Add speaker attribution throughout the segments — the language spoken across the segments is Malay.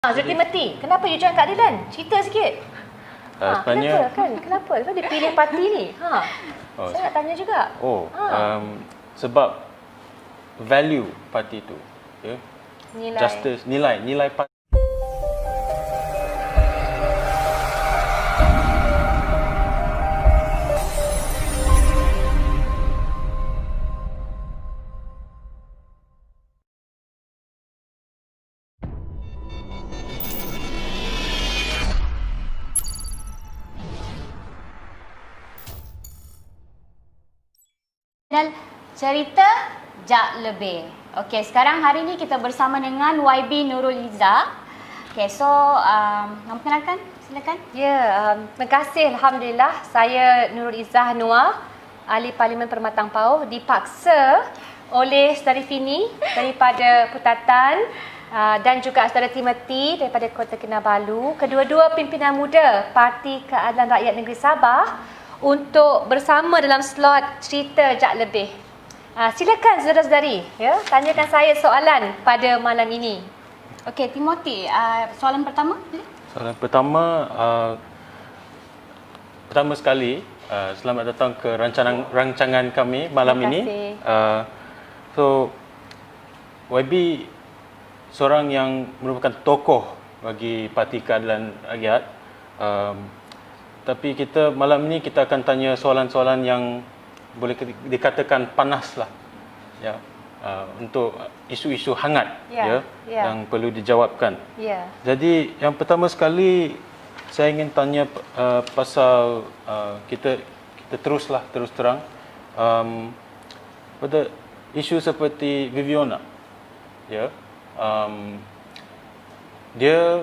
Speaker 1: Zulkifli, kenapa you join keadilan? Cerita sikit.
Speaker 2: Sebenarnya
Speaker 1: Kenapa dia pilih parti ni? Saya nak tanya juga.
Speaker 2: Sebab value parti itu, ya. Justice, nilai parti.
Speaker 3: Channel Cerita Jak Lebih. Okey, sekarang hari ni kita bersama dengan YB Nurul Izzah. Okey, so nak perkenalkan? Silakan.
Speaker 1: Ya, terima kasih. Alhamdulillah, saya Nurul Izzah Noor, Ahli Parlimen Permatang Pauh, dipaksa oleh Saudari Fini daripada Putatan dan juga Saudara Timothy daripada Kota Kinabalu, kedua-dua pimpinan muda Parti Keadilan Rakyat Negeri Sabah, untuk bersama dalam slot Cerita Jak Lebih. Silakan saudara-saudari, ya, tanyakan saya soalan pada malam ini.
Speaker 3: Okey, Timothy, soalan pertama.
Speaker 2: Soalan pertama, pertama sekali, selamat datang ke rancangan kami malam ini. So, YB seorang yang merupakan tokoh bagi Parti Keadilan Rakyat. Tapi malam ini kita akan tanya soalan-soalan yang boleh dikatakan panas lah, ya, untuk isu-isu hangat, yang perlu dijawabkan. Jadi yang pertama sekali saya ingin tanya pasal kita terus terang pada isu seperti Viviana, ya. Dia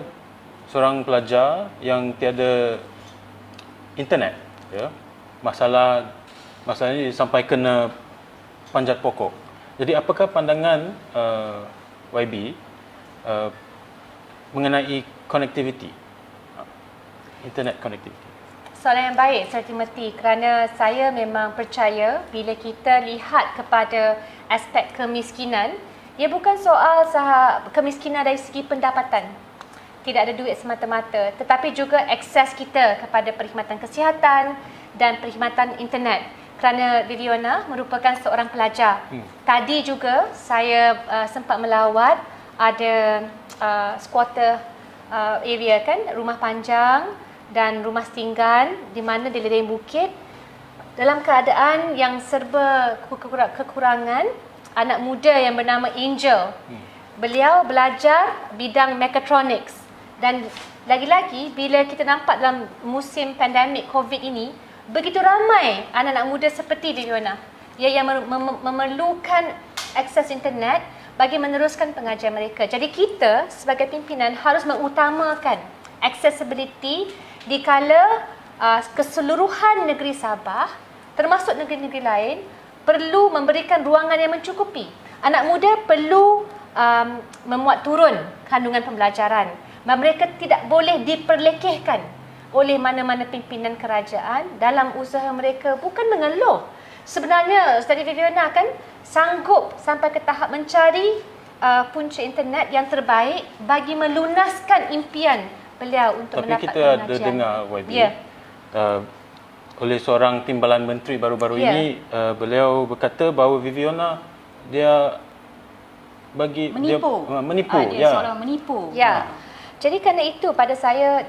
Speaker 2: seorang pelajar yang tiada internet, ya. Masalahnya sampai kena panjat pokok. Jadi apakah pandangan YB mengenai connectivity, internet connectivity?
Speaker 1: Soalan yang baik, Sir Timothy, kerana saya memang percaya bila kita lihat kepada aspek kemiskinan, ia bukan soal kemiskinan dari segi pendapatan. Tidak ada duit semata-mata, tetapi juga akses kita kepada perkhidmatan kesihatan dan perkhidmatan internet. Kerana Viviana merupakan seorang pelajar. Tadi juga saya sempat melawat ada squatter area, kan, rumah panjang dan rumah Stinggan di mana di lereng bukit dalam keadaan yang serba kekurangan. Anak muda yang bernama Angel, beliau belajar bidang mechatronics. Dan lagi-lagi bila kita nampak dalam musim pandemik COVID ini, begitu ramai anak-anak muda seperti Viviana yang memerlukan akses internet bagi meneruskan pengajian mereka. Jadi kita sebagai pimpinan harus mengutamakan accessibility dikala keseluruhan negeri Sabah, termasuk negeri-negeri lain, perlu memberikan ruangan yang mencukupi. Anak muda perlu memuat turun kandungan pembelajaran. Mereka tidak boleh diperlekehkan oleh mana-mana pimpinan kerajaan dalam usaha mereka. Bukan mengeluh. Sebenarnya Saudari Viviana kan sanggup sampai ke tahap mencari punca internet yang terbaik bagi melunaskan impian beliau untuk mendapatkan pengajian.
Speaker 2: Tapi kita ada dengar, YB, oleh seorang timbalan menteri baru-baru ini, beliau berkata bahawa Viviana dia menipu.
Speaker 3: Dia seorang menipu.
Speaker 1: Jadi kerana itu pada saya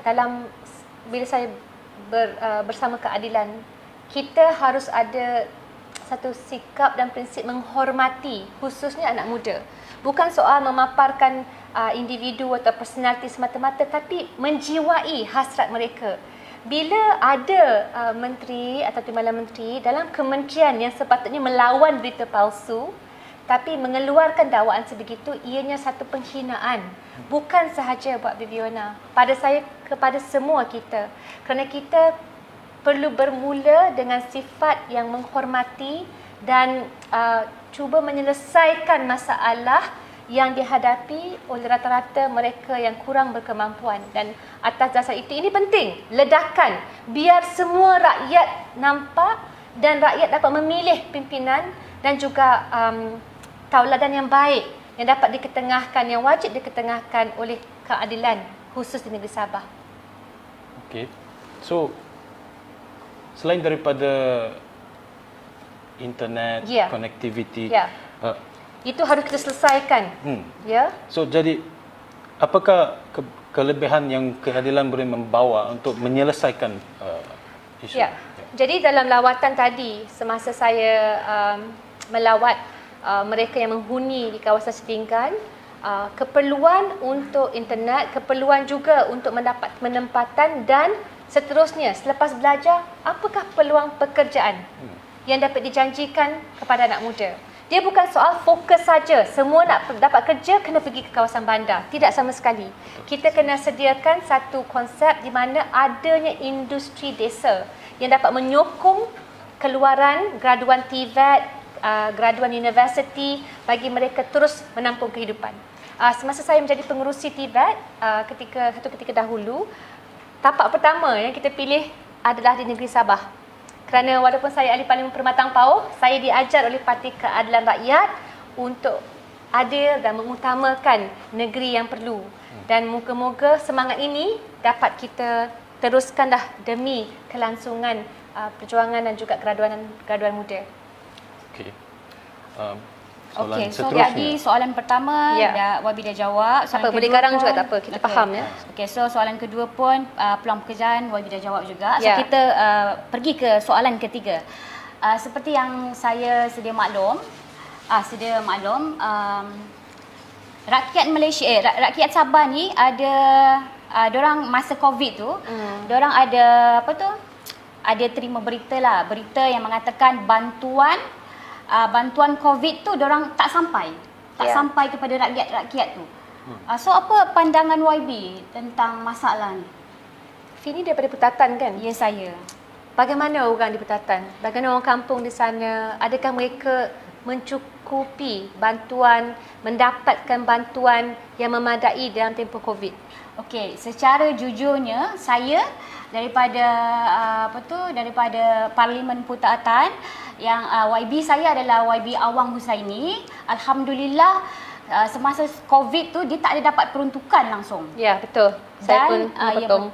Speaker 1: bila saya bersama keadilan, kita harus ada satu sikap dan prinsip menghormati khususnya anak muda. Bukan soal memaparkan individu atau personaliti semata-mata, tapi menjiwai hasrat mereka. Bila ada menteri atau timbalan menteri dalam kementerian yang sepatutnya melawan berita palsu tapi mengeluarkan dakwaan sebegitu, ianya satu penghinaan. Bukan sahaja buat Viviana, pada saya, kepada semua kita. Kerana kita perlu bermula dengan sifat yang menghormati dan cuba menyelesaikan masalah yang dihadapi oleh rata-rata mereka yang kurang berkemampuan. Dan atas dasar itu, ini penting, ledakan, biar semua rakyat nampak dan rakyat dapat memilih pimpinan dan juga tauladan yang baik yang dapat diketengahkan, yang wajib diketengahkan oleh keadilan khusus di negeri Sabah.
Speaker 2: Okey. So selain daripada internet, connectivity,
Speaker 1: itu harus kita selesaikan. Ya.
Speaker 2: So jadi apakah kelebihan yang keadilan boleh membawa untuk menyelesaikan isu?
Speaker 1: Ya. Jadi dalam lawatan tadi, semasa saya melawat mereka yang menghuni di kawasan setinggan, keperluan untuk internet, keperluan juga untuk mendapat penempatan dan seterusnya selepas belajar, apakah peluang pekerjaan yang dapat dijanjikan kepada anak muda. Dia bukan soal fokus saja, semua nak dapat kerja kena pergi ke kawasan bandar. Tidak sama sekali. Kita kena sediakan satu konsep di mana adanya industri desa yang dapat menyokong keluaran graduan TVET, graduan universiti bagi mereka terus menampung kehidupan. Semasa saya menjadi pengerusi TVET ketika dahulu, tapak pertama yang kita pilih adalah di negeri Sabah. Kerana walaupun saya ahli Parlimen Permatang Pauh, saya diajar oleh Parti Keadilan Rakyat untuk adil dan mengutamakan negeri yang perlu. Dan moga-moga semangat ini dapat kita teruskanlah demi kelangsungan perjuangan dan juga graduan muda.
Speaker 2: Okey.
Speaker 3: Okey, so jadi soalan pertama Wabi dah jawab.
Speaker 1: Apa boleh garang juga tak apa, kita faham ya.
Speaker 3: Okey, so soalan kedua pun peluang pekerjaan Wabi dah jawab juga. So kita pergi ke soalan ketiga. Seperti yang saya sedia maklum, rakyat Malaysia rakyat Sabah ni ada dorang masa Covid tu, dorang ada ada terima berita yang mengatakan bantuan Covid tu dorang tak sampai kepada rakyat tu. So apa pandangan YB tentang masalah ni?
Speaker 1: Fini daripada Petatan kan?
Speaker 3: Ya, saya.
Speaker 1: Bagaimana orang di Petatan? Bagaimana orang kampung di sana? Adakah mereka mencukupi bantuan, mendapatkan bantuan yang memadai dalam tempoh Covid?
Speaker 3: Okey, secara jujurnya saya daripada Parlimen Petatan yang YB saya adalah YB Awang Husaini. Alhamdulillah semasa Covid tu dia tak ada dapat peruntukan langsung.
Speaker 1: Ya, betul. Saya pun potong.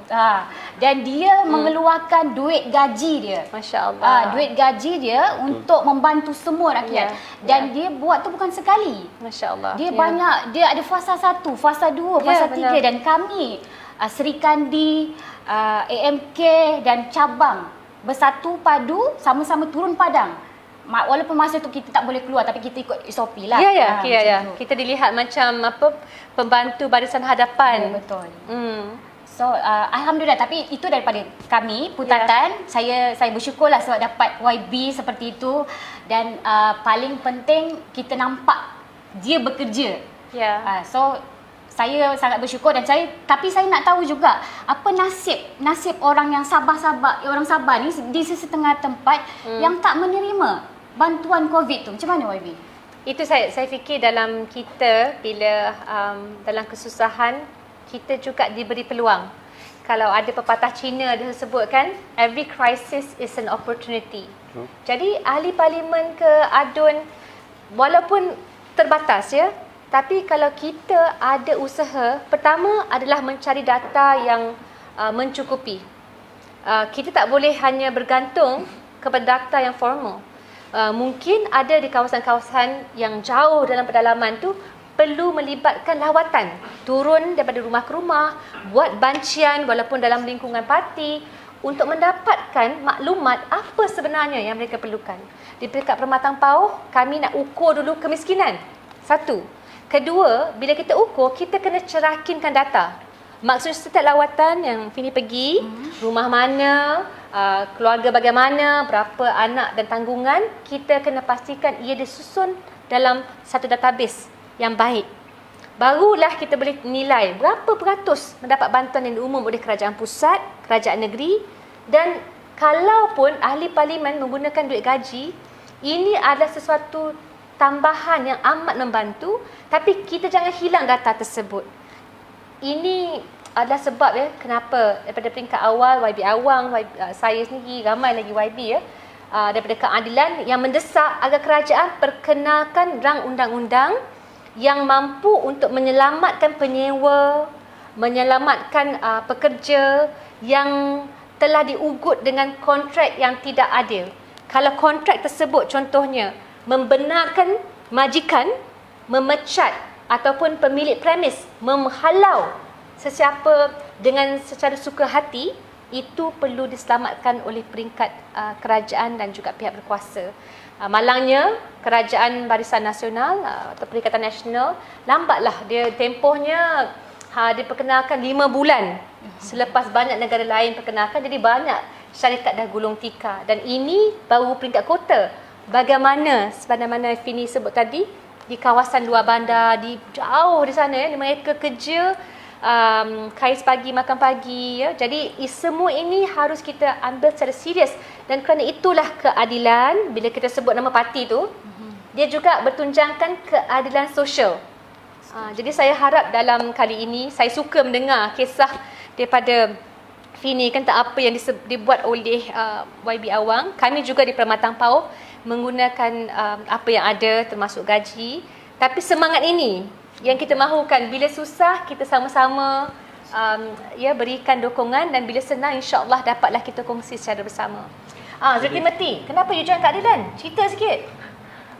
Speaker 3: Dan dia mengeluarkan duit gaji dia.
Speaker 1: Masya-Allah.
Speaker 3: Duit gaji dia untuk membantu semua rakyat. Dan dia buat tu bukan sekali.
Speaker 1: Masya-Allah.
Speaker 3: Dia banyak, dia ada fasa 1, fasa 2, fasa 3 dan kami Seri Kandi, AMK dan cabang bersatu padu sama-sama turun padang. Walaupun masa tu kita tak boleh keluar tapi kita ikut SOP lah.
Speaker 1: Ya. Kita dilihat macam pembantu barisan hadapan.
Speaker 3: Betul. So alhamdulillah, tapi itu daripada kami Putatan. Saya bersyukurlah sebab dapat YB seperti itu dan paling penting kita nampak dia bekerja. So saya sangat bersyukur dan tapi saya nak tahu juga apa nasib orang yang orang Sabah ni di sesetengah tempat yang tak menerima bantuan Covid tu. Macam mana YB?
Speaker 1: Itu saya fikir dalam kita bila dalam kesusahan kita juga diberi peluang. Kalau ada pepatah Cina dia sebut kan, every crisis is an opportunity. Jadi ahli parlimen ke adun walaupun terbatas ya, tapi kalau kita ada usaha, pertama adalah mencari data yang mencukupi. Kita tak boleh hanya bergantung kepada data yang formal. Mungkin ada di kawasan-kawasan yang jauh dalam pedalaman tu perlu melibatkan lawatan, turun daripada rumah ke rumah, buat bancian walaupun dalam lingkungan parti untuk mendapatkan maklumat apa sebenarnya yang mereka perlukan. Di peringkat Permatang Pauh, kami nak ukur dulu kemiskinan. Satu. Kedua, bila kita ukur, kita kena cerakinkan data. Maksudnya setiap lawatan yang Fini pergi, rumah mana, keluarga bagaimana, berapa anak dan tanggungan, kita kena pastikan ia disusun dalam satu database yang baik. Barulah kita boleh nilai berapa peratus mendapat bantuan yang diumum oleh kerajaan pusat, kerajaan negeri. Dan kalaupun ahli parlimen menggunakan duit gaji, ini adalah sesuatu tambahan yang amat membantu, tapi kita jangan hilang data tersebut. Ini adalah sebab ya kenapa daripada peringkat awal YB Awang, saya sendiri, ramai lagi YB ya, daripada keadilan yang mendesak agar kerajaan perkenalkan rang undang-undang yang mampu untuk menyelamatkan penyewa, menyelamatkan pekerja yang telah diugut dengan kontrak yang tidak adil. Kalau kontrak tersebut contohnya membenarkan majikan memecat ataupun pemilik premis menghalau sesiapa dengan secara suka hati, itu perlu diselamatkan oleh peringkat kerajaan dan juga pihak berkuasa. Malangnya Kerajaan Barisan Nasional atau Perikatan Nasional lambatlah dia tempohnya diperkenalkan 5 bulan selepas banyak negara lain perkenalkan, jadi banyak syarikat dah gulung tikar dan ini baru peringkat kota. Bagaimana sebagaimana Fini sebut tadi di kawasan luar bandar, di jauh di sana mereka kerja kais pagi makan pagi ya. Jadi semua ini harus kita ambil secara serius dan kerana itulah keadilan. Bila kita sebut nama parti tu, dia juga bertunjangkan keadilan sosial. Jadi saya harap dalam kali ini saya suka mendengar kisah daripada Fini kan tak apa yang dibuat oleh YB Awang. Kami juga di Perkhidmatan PAUH menggunakan apa yang ada termasuk gaji, tapi semangat ini yang kita mahukan. Bila susah kita sama-sama berikan dukungan dan bila senang insya-Allah dapatlah kita kongsi secara bersama. Zulkifli, kenapa you join keadilan? Cerita sikit.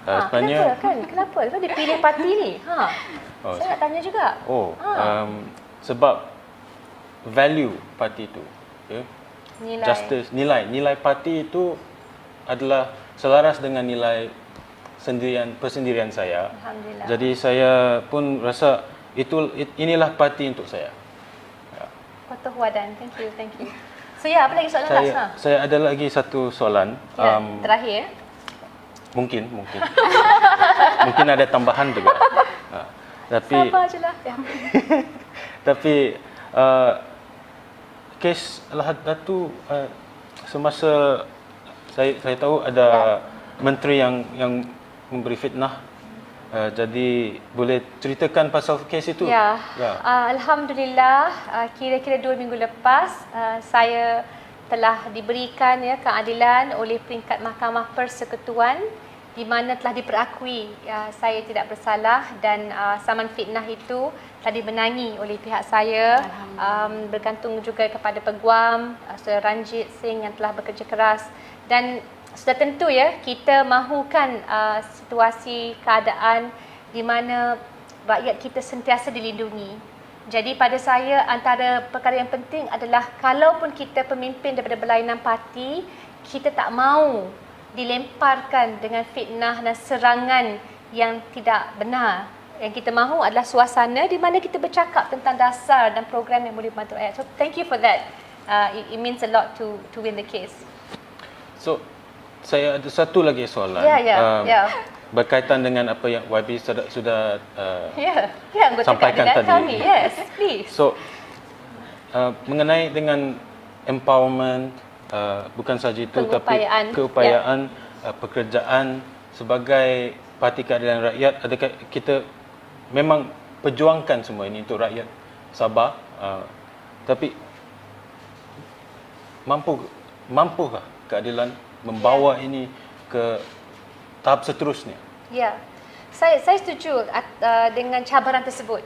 Speaker 2: Sebenarnya
Speaker 1: kenapa dia pilih parti ni? Saya nak tanya juga.
Speaker 2: Sebab value parti itu, justice, nilai parti itu adalah selaras dengan nilai persendirian saya.
Speaker 1: Alhamdulillah.
Speaker 2: Jadi saya pun rasa inilah parti untuk saya.
Speaker 1: Kotoh Wadan. Thank you. So apa lagi soalan last?
Speaker 2: Saya ada lagi satu soalan.
Speaker 1: Terakhir.
Speaker 2: Mungkin mungkin ada tambahan juga. Tapi
Speaker 1: sabar je lah.
Speaker 2: Tapi kes Lahad Datu semasa saya tahu ada menteri yang memberi fitnah. Jadi boleh ceritakan pasal kes itu?
Speaker 1: Ya. Alhamdulillah, kira-kira 2 minggu lepas saya telah diberikan keadilan oleh peringkat Mahkamah Persekutuan di mana telah diperakui saya tidak bersalah dan saman fitnah itu telah dimenangi oleh pihak saya. Bergantung juga kepada Peguam Saudara Ranjit Singh yang telah bekerja keras dan sudah tentu kita mahukan situasi keadaan di mana rakyat kita sentiasa dilindungi. Jadi pada saya antara perkara yang penting adalah kalaupun kita pemimpin daripada berlainan parti, kita tak mahu dilemparkan dengan fitnah dan serangan yang tidak benar. Yang kita mahu adalah suasana di mana kita bercakap tentang dasar dan program yang boleh membantu rakyat. So thank you for that. It means a lot to win the case.
Speaker 2: So saya ada satu lagi soalan. Berkaitan dengan apa yang YB sudah sampaikan tadi.
Speaker 1: Kami. Yes, please.
Speaker 2: So mengenai dengan empowerment, bukan saja itu tapi keupayaan pekerjaan sebagai Parti Keadilan Rakyat, adakah kita memang perjuangkan semua ini untuk rakyat Sabah, tapi mampukah keadilan membawa ini ke tahap seterusnya?
Speaker 1: Ya, saya setuju dengan cabaran tersebut.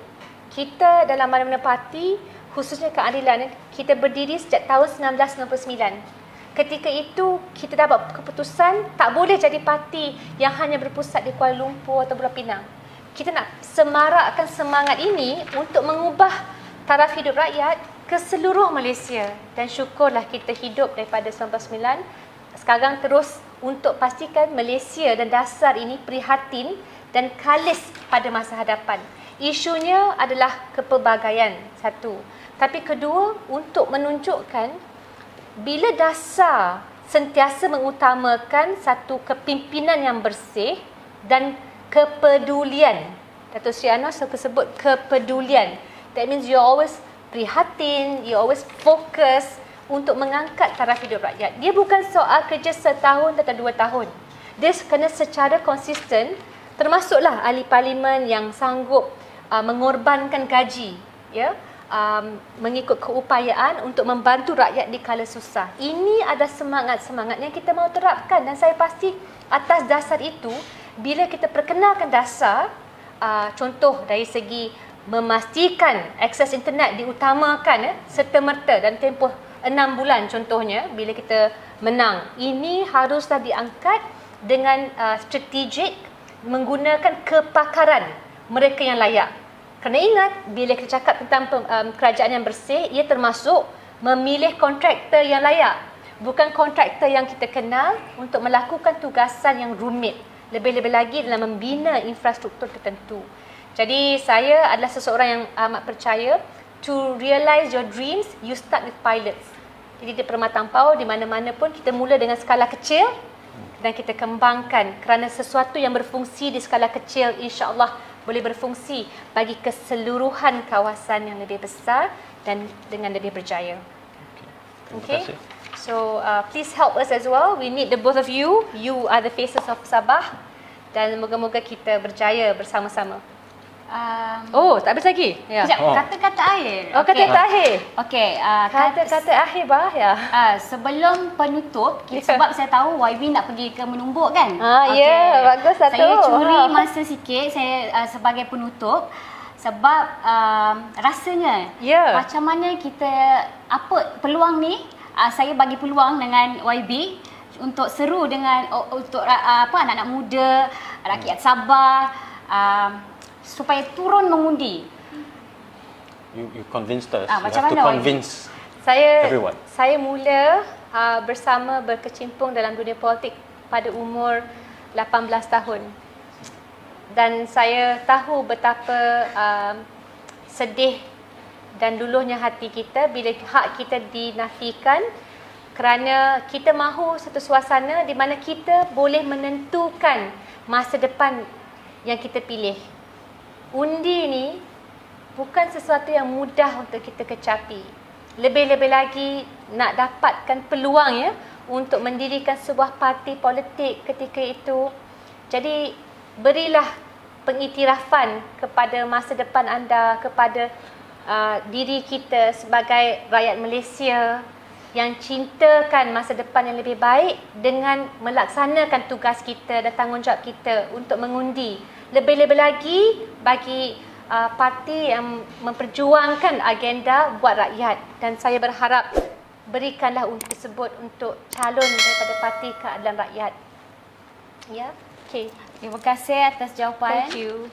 Speaker 1: Kita dalam mana-mana parti, khususnya keadilan, kita berdiri sejak tahun 1999. Ketika itu kita dapat keputusan tak boleh jadi parti yang hanya berpusat di Kuala Lumpur atau Pulau Pinang. Kita nak semarakkan semangat ini untuk mengubah taraf hidup rakyat ke seluruh Malaysia. Dan syukurlah kita hidup daripada 1999 sekarang terus untuk pastikan Malaysia dan dasar ini prihatin dan kalis pada masa hadapan. Isunya adalah kepelbagaian, satu. Tapi kedua, untuk menunjukkan bila dasar sentiasa mengutamakan satu kepimpinan yang bersih dan kepedulian. Dato' Sri Anwar suka sebut kepedulian. That means you always prihatin, you always focus untuk mengangkat taraf hidup rakyat. Dia bukan soal kerja setahun atau 2 tahun. Dia kena secara konsisten, termasuklah ahli parlimen yang sanggup mengorbankan gaji, mengikut keupayaan untuk membantu rakyat di kala susah. Ini ada semangat-semangat yang kita mahu terapkan dan saya pasti atas dasar itu, bila kita perkenalkan dasar, contoh dari segi memastikan akses internet diutamakan serta-merta dan tempoh 6 bulan contohnya bila kita menang. Ini haruslah diangkat dengan strategik menggunakan kepakaran mereka yang layak. Kerana ingat, bila kita cakap tentang kerajaan yang bersih, ia termasuk memilih kontraktor yang layak. Bukan kontraktor yang kita kenal untuk melakukan tugasan yang rumit. Lebih-lebih lagi dalam membina infrastruktur tertentu. Jadi saya adalah seseorang yang amat percaya to realize your dreams, you start with pilots. Jadi di perkhidmatan PAU, di mana-mana pun kita mula dengan skala kecil dan kita kembangkan kerana sesuatu yang berfungsi di skala kecil insya-Allah boleh berfungsi bagi keseluruhan kawasan yang lebih besar dan dengan lebih berjaya.
Speaker 2: Okay. Terima kasih.
Speaker 1: So please help us as well. We need the both of you. You are the faces of Sabah dan moga-moga kita berjaya bersama-sama. Tak habis lagi? Ya.
Speaker 3: Sekejap, kata-kata akhir.
Speaker 1: Kata-kata akhir.
Speaker 3: Okey,
Speaker 1: kata-kata akhir ya.
Speaker 3: Sebelum penutup, sebab saya tahu YB nak pergi ke menumbuk kan?
Speaker 1: Bagus satu.
Speaker 3: Saya curi masa sikit saya sebagai penutup sebab rasanya macam mana kita peluang ni saya bagi peluang dengan YB untuk seru dengan untuk anak-anak muda, rakyat Sabah supaya turun mengundi.
Speaker 2: You convinced us.
Speaker 3: Macam
Speaker 2: you have
Speaker 3: mana,
Speaker 2: to convince everyone.
Speaker 1: Saya mula bersama berkecimpung dalam dunia politik pada umur 18 tahun. Dan saya tahu betapa sedih dan luluhnya hati kita bila hak kita dinafikan kerana kita mahu satu suasana di mana kita boleh menentukan masa depan yang kita pilih. Undi ni bukan sesuatu yang mudah untuk kita kecapi. Lebih-lebih lagi nak dapatkan peluang untuk mendirikan sebuah parti politik ketika itu. Jadi berilah pengiktirafan kepada masa depan anda, kepada diri kita sebagai rakyat Malaysia yang cintakan masa depan yang lebih baik dengan melaksanakan tugas kita dan tanggungjawab kita untuk mengundi. Lebih-lebih lagi bagi parti yang memperjuangkan agenda buat rakyat, dan saya berharap berikanlah undi tersebut untuk calon daripada Parti Keadilan Rakyat.
Speaker 3: Terima kasih atas jawapan.
Speaker 1: Thank you.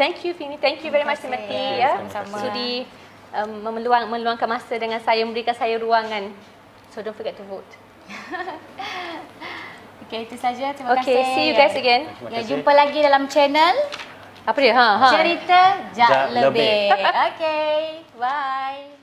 Speaker 1: Thank you Fini. Thank you very much Timothy sudi meluangkan masa dengan saya, memberikan saya ruangan. So don't forget to vote.
Speaker 3: Itu saja. Terima kasih.
Speaker 1: See you guys again.
Speaker 3: Jumpa lagi dalam channel
Speaker 1: apa dia?
Speaker 3: Cerita Jak Lebih. Bye.